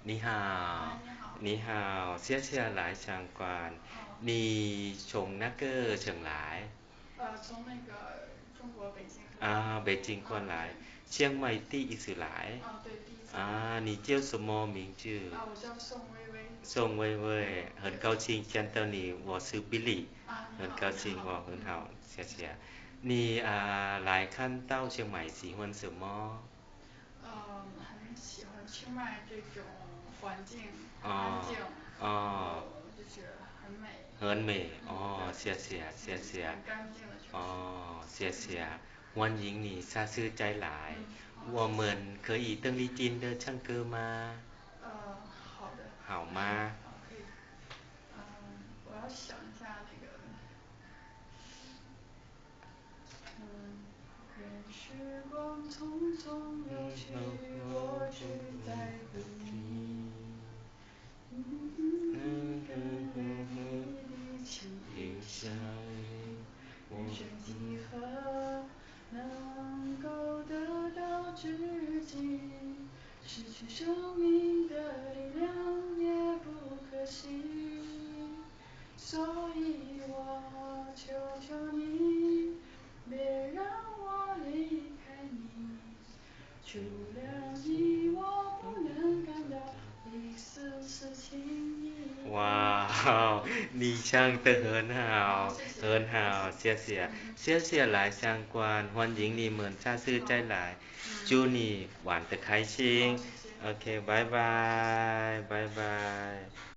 你好，哎，你好。你好，谢来相关。哦，你从那个省来从那个中国北京过来。啊，北京过对。来，香麦第一次来对，第一次来。啊，你叫什么名字？我叫宋薇薇。宋薇薇，很对。高兴见到你，我是 Billy，你好，很高兴，你好。我很好，谢谢。你来看到香麦喜欢什么？很喜欢清迈这种环境，很安哦静，然哦，后就是很美。很美对。哦，谢谢谢谢很干净的城市。哦，谢谢，欢迎你下次再来，我谢谢。们可以邓丽君的唱歌吗？好的。好吗？可以。我要想一下那个。任时光匆匆流去，我只在乎你。跟你的情意相依，人生几何能够得到知己？失去生命的力量也不可惜，所以我求求你，别让我离开你。除了你，我不能感到一丝丝情意。哇，你唱得很好，谢谢。很好，谢谢，谢谢来相关，欢迎你们下次再来，祝你玩得开心谢谢。，OK，拜拜，拜拜。